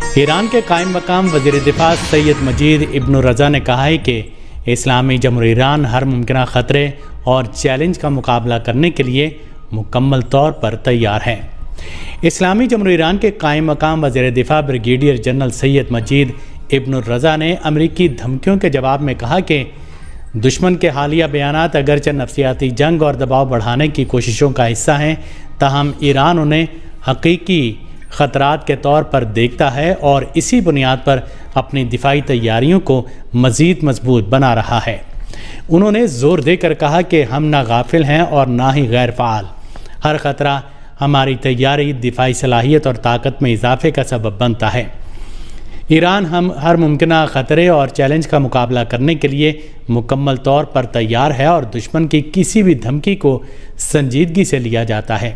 ایران کے قائم مقام وزیر دفاع سید مجید ابن رضا نے کہا ہے کہ اسلامی جمہوریہ ایران ہر ممکنہ خطرے اور چیلنج کا مقابلہ کرنے کے لیے مکمل طور پر تیار ہے۔ اسلامی جمہوریہ ایران کے قائم مقام وزیر دفاع بریگیڈیئر جنرل سید مجید ابن رضا نے امریکی دھمکیوں کے جواب میں کہا کہ دشمن کے حالیہ بیانات اگرچہ نفسیاتی جنگ اور دباؤ بڑھانے کی کوششوں کا حصہ ہیں، تاہم ایران انہیں حقیقی خطرات کے طور پر دیکھتا ہے اور اسی بنیاد پر اپنی دفاعی تیاریوں کو مزید مضبوط بنا رہا ہے۔ انہوں نے زور دے کر کہا کہ ہم نہ غافل ہیں اور نہ ہی غیر فعال۔ ہر خطرہ ہماری تیاری، دفاعی صلاحیت اور طاقت میں اضافے کا سبب بنتا ہے۔ ایران ہر ممکنہ خطرے اور چیلنج کا مقابلہ کرنے کے لیے مکمل طور پر تیار ہے اور دشمن کی کسی بھی دھمکی کو سنجیدگی سے لیا جاتا ہے۔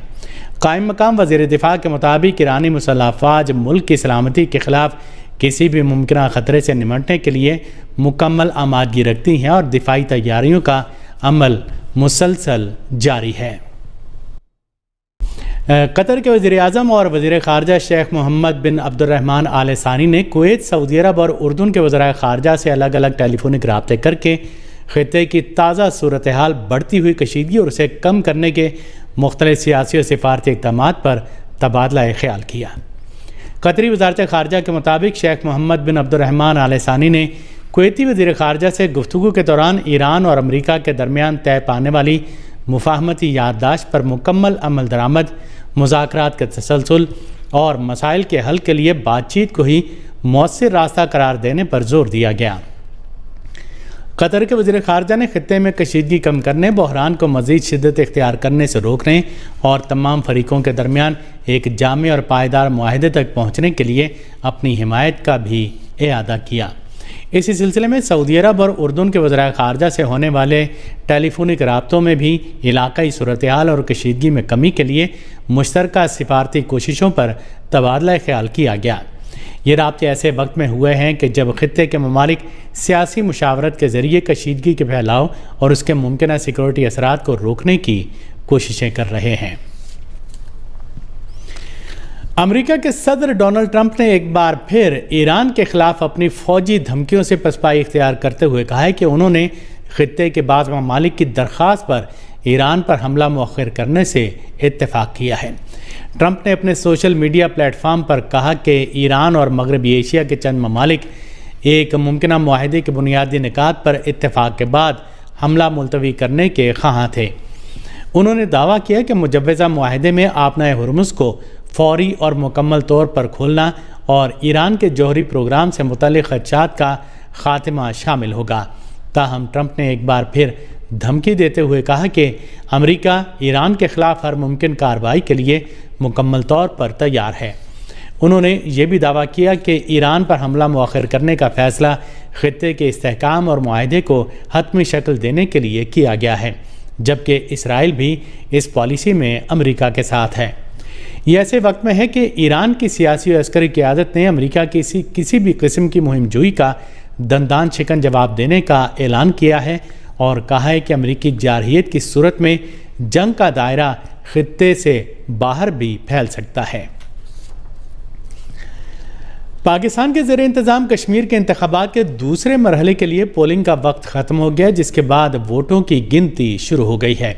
قائم مقام وزیر دفاع کے مطابق ایرانی مسلح افواج ملک کی سلامتی کے خلاف کسی بھی ممکنہ خطرے سے نمٹنے کے لیے مکمل آمادگی رکھتی ہیں اور دفاعی تیاریوں کا عمل مسلسل جاری ہے۔ قطر کے وزیر اعظم اور وزیر خارجہ شیخ محمد بن عبد الرحمن آل ثانی نے کویت، سعودی عرب اور اردن کے وزرائے خارجہ سے الگ الگ ٹیلی فونک رابطے کر کے خطے کی تازہ صورتحال، بڑھتی ہوئی کشیدگی اور اسے کم کرنے کے مختلف سیاسی اور سفارتی اقدامات پر تبادلہ خیال کیا۔ قطری وزارت خارجہ کے مطابق شیخ محمد بن عبد الرحمن آل ثانی نے کویتی وزیر خارجہ سے گفتگو کے دوران ایران اور امریکہ کے درمیان طے پانے والی مفاہمتی یادداشت پر مکمل عمل درآمد، مذاکرات کے تسلسل اور مسائل کے حل کے لیے بات چیت کو ہی مؤثر راستہ قرار دینے پر زور دیا گیا۔ قطر کے وزیر خارجہ نے خطے میں کشیدگی کم کرنے، بحران کو مزید شدت اختیار کرنے سے روکنے اور تمام فریقوں کے درمیان ایک جامع اور پائیدار معاہدے تک پہنچنے کے لیے اپنی حمایت کا بھی اعادہ کیا۔ اسی سلسلے میں سعودی عرب اور اردن کے وزرائے خارجہ سے ہونے والے ٹیلی فونک رابطوں میں بھی علاقائی صورتحال اور کشیدگی میں کمی کے لیے مشترکہ سفارتی کوششوں پر تبادلہ خیال کیا گیا۔ یہ رابطے ایسے وقت میں ہوئے ہیں کہ جب خطے کے ممالک سیاسی مشاورت کے ذریعے کشیدگی کے پھیلاؤ اور اس کے ممکنہ سیکورٹی اثرات کو روکنے کی کوششیں کر رہے ہیں۔ امریکہ کے صدر ڈونلڈ ٹرمپ نے ایک بار پھر ایران کے خلاف اپنی فوجی دھمکیوں سے پسپائی اختیار کرتے ہوئے کہا ہے کہ انہوں نے خطے کے بعض ممالک کی درخواست پر ایران پر حملہ مؤخر کرنے سے اتفاق کیا ہے۔ ٹرمپ نے اپنے سوشل میڈیا پلیٹ فارم پر کہا کہ ایران اور مغربی ایشیا کے چند ممالک ایک ممکنہ معاہدے کے بنیادی نکات پر اتفاق کے بعد حملہ ملتوی کرنے کے خواہاں تھے۔ انہوں نے دعویٰ کیا کہ مجوزہ معاہدے میں آبنائے ہرمز کو فوری اور مکمل طور پر کھولنا اور ایران کے جوہری پروگرام سے متعلق خدشات کا خاتمہ شامل ہوگا۔ تاہم ٹرمپ نے ایک بار پھر دھمکی دیتے ہوئے کہا کہ امریکہ ایران کے خلاف ہر ممکن کارروائی کے لیے مکمل طور پر تیار ہے۔ انہوں نے یہ بھی دعویٰ کیا کہ ایران پر حملہ مؤخر کرنے کا فیصلہ خطے کے استحکام اور معاہدے کو حتمی شکل دینے کے لیے کیا گیا ہے، جبکہ اسرائیل بھی اس پالیسی میں امریکہ کے ساتھ ہے۔ یہ ایسے وقت میں ہے کہ ایران کی سیاسی اور عسکری قیادت نے امریکہ کی کسی بھی قسم کی مہم جوئی کا دندان شکن جواب دینے کا اعلان کیا ہے اور کہا ہے کہ امریکی جارحیت کی صورت میں جنگ کا دائرہ خطے سے باہر بھی پھیل سکتا ہے۔ پاکستان کے زیر انتظام کشمیر کے انتخابات کے دوسرے مرحلے کے لیے پولنگ کا وقت ختم ہو گیا، جس کے بعد ووٹوں کی گنتی شروع ہو گئی ہے۔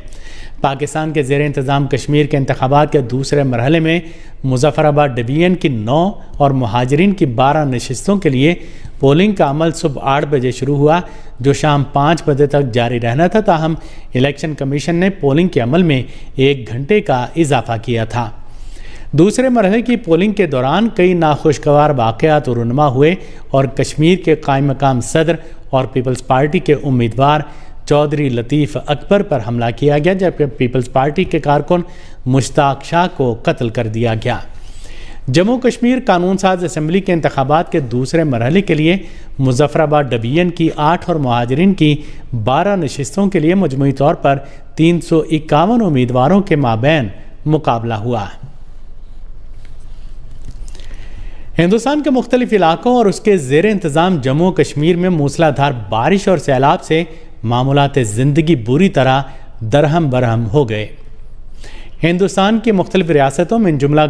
پاکستان کے زیر انتظام کشمیر کے انتخابات کے دوسرے مرحلے میں مظفر آباد ڈویژن کی 9 اور مہاجرین کی 12 نشستوں کے لیے پولنگ کا عمل صبح 8 بجے شروع ہوا، جو شام 5 بجے تک جاری رہنا تھا۔ تاہم الیکشن کمیشن نے پولنگ کے عمل میں 1 گھنٹے کا اضافہ کیا تھا۔ دوسرے مرحلے کی پولنگ کے دوران کئی ناخوشگوار واقعات رونما ہوئے اور کشمیر کے قائم مقام صدر اور پیپلز پارٹی کے امیدوار چودھری لطیف اکبر پر حملہ کیا گیا، جبکہ پیپلز پارٹی کے کارکن مشتاق شاہ کو قتل کر دیا گیا۔ جموں کشمیر قانون ساز اسمبلی کے انتخابات کے دوسرے مرحلے کے لیے مظفر آباد ڈویژن کی 8 اور مہاجرین کی 12 نشستوں کے لیے مجموعی طور پر 351 امیدواروں کے مابین مقابلہ ہوا۔ ہندوستان کے مختلف علاقوں اور اس کے زیر انتظام جموں کشمیر میں موسلا دھار بارش اور سیلاب سے معمولات زندگی بری طرح درہم برہم ہو گئے۔ ہندوستان کی مختلف ریاستوں میں جملہ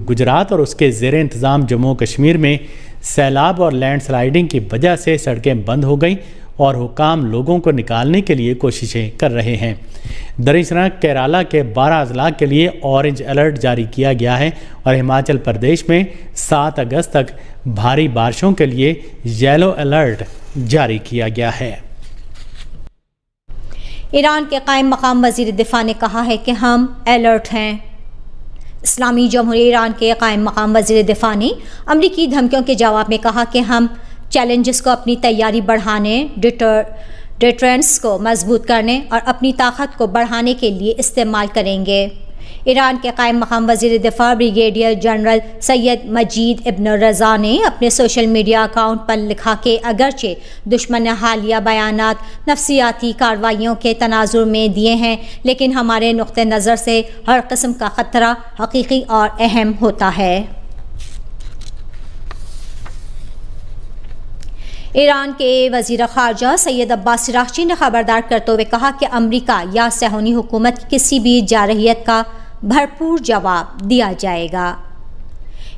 گجرات اور اس کے زیر انتظام جموں کشمیر میں سیلاب اور لینڈ سلائیڈنگ کی وجہ سے سڑکیں بند ہو گئیں اور حکام لوگوں کو نکالنے کے لیے کوششیں کر رہے ہیں۔ دریں کیرالہ کے 12 اضلاع کے لیے اورنج الرٹ جاری کیا گیا ہے اور ہماچل پردیش میں 7 اگست تک بھاری بارشوں کے لیے یلو الرٹ جاری کیا گیا ہے۔ ایران کے قائم مقام وزیر دفاع نے کہا ہے کہ ہم الرٹ ہیں۔ اسلامی جمہوریہ ایران کے قائم مقام وزیر دفاع نے امریکی دھمکیوں کے جواب میں کہا کہ ہم چیلنجز کو اپنی تیاری بڑھانے، ڈیٹرنس کو مضبوط کرنے اور اپنی طاقت کو بڑھانے کے لیے استعمال کریں گے۔ ایران کے قائم مقام وزیر دفاع بریگیڈیئر جنرل سید مجید ابن رضا نے اپنے سوشل میڈیا اکاؤنٹ پر لکھا کہ اگرچہ دشمن نے حالیہ بیانات نفسیاتی کارروائیوں کے تناظر میں دیے ہیں، لیکن ہمارے نقطہ نظر سے ہر قسم کا خطرہ حقیقی اور اہم ہوتا ہے۔ ایران کے وزیر خارجہ سید عباس اراغچی نے خبردار کرتے ہوئے کہا کہ امریکہ یا صہیونی حکومت کی کسی بھی جارحیت کا بھرپور جواب دیا جائے گا۔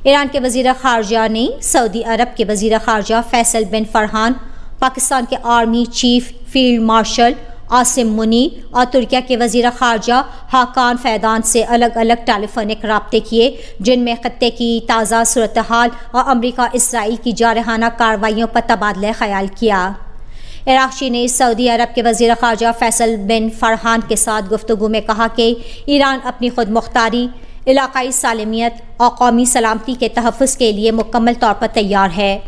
ایران کے وزیر خارجہ نے سعودی عرب کے وزیر خارجہ فیصل بن فرحان، پاکستان کے army chief field marshal Asim Munir اور ترکیہ کے وزیر خارجہ حاکان فیدان سے الگ الگ ٹیلی فونک رابطے کیے، جن میں خطے کی تازہ صورتحال اور امریکہ اسرائیل کی جارحانہ کارروائیوں پر تبادلہ خیال کیا۔ اراغچی نے سعودی عرب کے وزیر خارجہ فیصل بن فرحان کے ساتھ گفتگو میں کہا کہ ایران اپنی خود مختاری، علاقائی سالمیت اور قومی سلامتی کے تحفظ کے لیے مکمل طور پر تیار ہے۔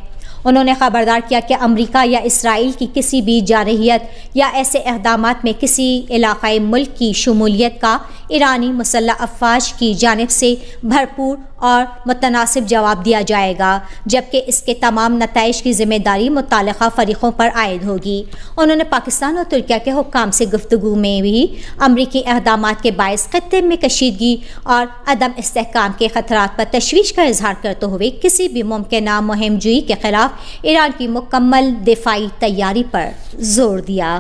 انہوں نے خبردار کیا کہ امریکہ یا اسرائیل کی کسی بھی جارحیت یا ایسے اقدامات میں کسی علاقائی ملک کی شمولیت کا ایرانی مسلح افواج کی جانب سے بھرپور اور متناسب جواب دیا جائے گا، جبکہ اس کے تمام نتائج کی ذمہ داری متعلقہ فریقوں پر عائد ہوگی۔ انہوں نے پاکستان اور ترکیہ کے حکام سے گفتگو میں بھی امریکی اقدامات کے باعث خطے میں کشیدگی اور عدم استحکام کے خطرات پر تشویش کا اظہار کرتے ہوئے کسی بھی ممکنہ مہم جوئی کے خلاف ایران کی مکمل دفاعی تیاری پر زور دیا۔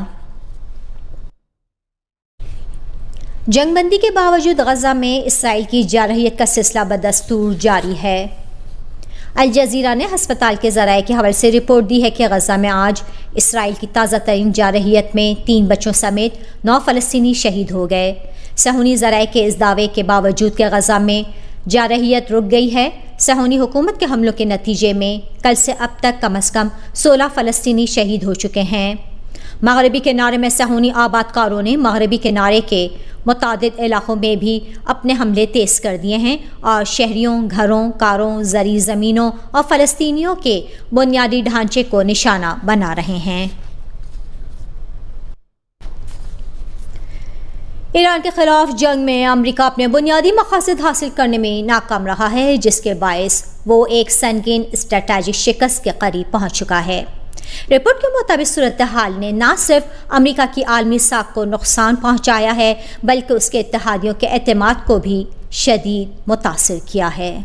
جنگ بندی کے باوجود غزہ میں اسرائیل کی جارحیت کا سلسلہ بدستور جاری ہے۔ الجزیرہ نے ہسپتال کے ذرائع کے حوالے سے رپورٹ دی ہے کہ غزہ میں آج اسرائیل کی تازہ ترین جارحیت میں 3 بچوں سمیت 9 فلسطینی شہید ہو گئے۔ صہیونی ذرائع کے اس دعوے کے باوجود کہ غزہ میں جارحیت رک گئی ہے، صہیونی حکومت کے حملوں کے نتیجے میں کل سے اب تک کم از کم 16 فلسطینی شہید ہو چکے ہیں۔ مغربی کنارے میں صہیونی آباد کاروں نے مغربی کنارے کے متعدد علاقوں میں بھی اپنے حملے تیز کر دیے ہیں اور شہریوں، گھروں، کاروں، زرعی زمینوں اور فلسطینیوں کے بنیادی ڈھانچے کو نشانہ بنا رہے ہیں۔ ایران کے خلاف جنگ میں امریکہ اپنے بنیادی مقاصد حاصل کرنے میں ناکام رہا ہے، جس کے باعث وہ ایک سنگین اسٹریٹجک شکست کے قریب پہنچ چکا ہے۔ رپورٹ کے مطابق صورتحال نے نہ صرف امریکہ کی عالمی ساکھ کو نقصان پہنچایا ہے، بلکہ اس کے اتحادیوں کے اعتماد کو بھی شدید متاثر کیا ہے۔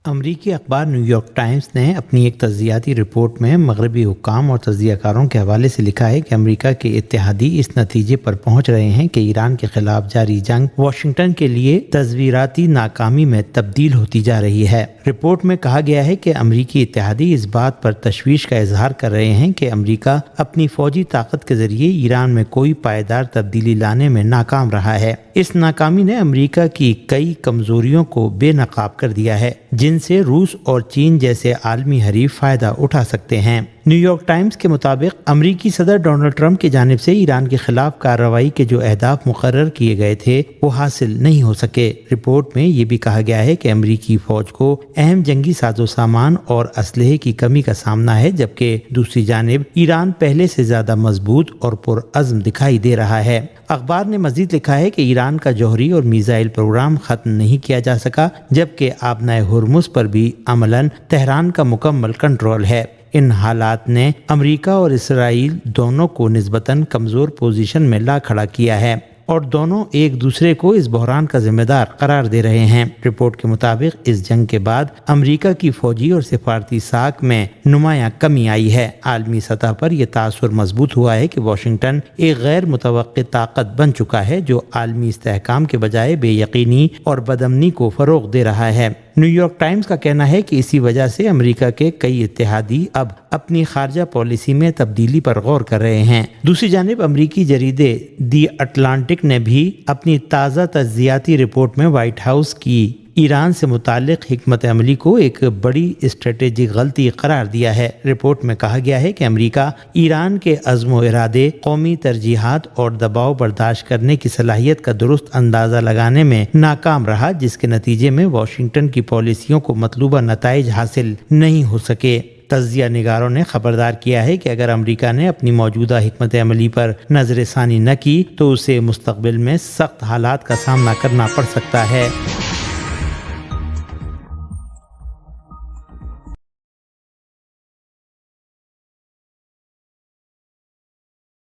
امریکی اخبار نیو یارک ٹائمز نے اپنی ایک تجزیاتی رپورٹ میں مغربی حکام اور تجزیہ کاروں کے حوالے سے لکھا ہے کہ امریکہ کے اتحادی اس نتیجے پر پہنچ رہے ہیں کہ ایران کے خلاف جاری جنگ واشنگٹن کے لیے تصویراتی ناکامی میں تبدیل ہوتی جا رہی ہے۔ رپورٹ میں کہا گیا ہے کہ امریکی اتحادی اس بات پر تشویش کا اظہار کر رہے ہیں کہ امریکہ اپنی فوجی طاقت کے ذریعے ایران میں کوئی پائیدار تبدیلی لانے میں ناکام رہا ہے۔ اس ناکامی نے امریکہ کی کئی کمزوریوں کو بے نقاب کر دیا ہے، جن سے روس اور چین جیسے عالمی حریف فائدہ اٹھا سکتے ہیں۔ نیو یارک ٹائمز کے مطابق امریکی صدر ڈونلڈ ٹرمپ کی جانب سے ایران کے خلاف کارروائی کے جو اہداف مقرر کیے گئے تھے وہ حاصل نہیں ہو سکے۔ رپورٹ میں یہ بھی کہا گیا ہے کہ امریکی فوج کو اہم جنگی ساز و سامان اور اسلحے کی کمی کا سامنا ہے، جبکہ دوسری جانب ایران پہلے سے زیادہ مضبوط اور پرعزم دکھائی دے رہا ہے۔ اخبار نے مزید لکھا ہے کہ ایران کا جوہری اور میزائل پروگرام ختم نہیں کیا جا سکا، جبکہ آبنائے ہرمز پر بھی عملاً تہران کا مکمل کنٹرول ہے۔ ان حالات نے امریکہ اور اسرائیل دونوں کو نسبتاً کمزور پوزیشن میں لا کھڑا کیا ہے۔ اور دونوں ایک دوسرے کو اس بحران کا ذمہ دار قرار دے رہے ہیں۔ رپورٹ کے مطابق اس جنگ کے بعد امریکہ کی فوجی اور سفارتی ساکھ میں نمایاں کمی آئی ہے۔ عالمی سطح پر یہ تاثر مضبوط ہوا ہے کہ واشنگٹن ایک غیر متوقع طاقت بن چکا ہے جو عالمی استحکام کے بجائے بے یقینی اور بدامنی کو فروغ دے رہا ہے۔ نیو یارک ٹائمز کا کہنا ہے کہ اسی وجہ سے امریکہ کے کئی اتحادی اب اپنی خارجہ پالیسی میں تبدیلی پر غور کر رہے ہیں۔ دوسری جانب امریکی جریدے دی اٹلانٹک نے بھی اپنی تازہ تجزیاتی رپورٹ میں وائٹ ہاؤس کی ایران سے متعلق حکمت عملی کو ایک بڑی اسٹریٹجک غلطی قرار دیا ہے۔ رپورٹ میں کہا گیا ہے کہ امریکہ ایران کے عزم و ارادے، قومی ترجیحات اور دباؤ برداشت کرنے کی صلاحیت کا درست اندازہ لگانے میں ناکام رہا، جس کے نتیجے میں واشنگٹن کی پالیسیوں کو مطلوبہ نتائج حاصل نہیں ہو سکے۔ تجزیہ نگاروں نے خبردار کیا ہے کہ اگر امریکہ نے اپنی موجودہ حکمت عملی پر نظر ثانی نہ کی تو اسے مستقبل میں سخت حالات کا سامنا کرنا پڑ سکتا ہے۔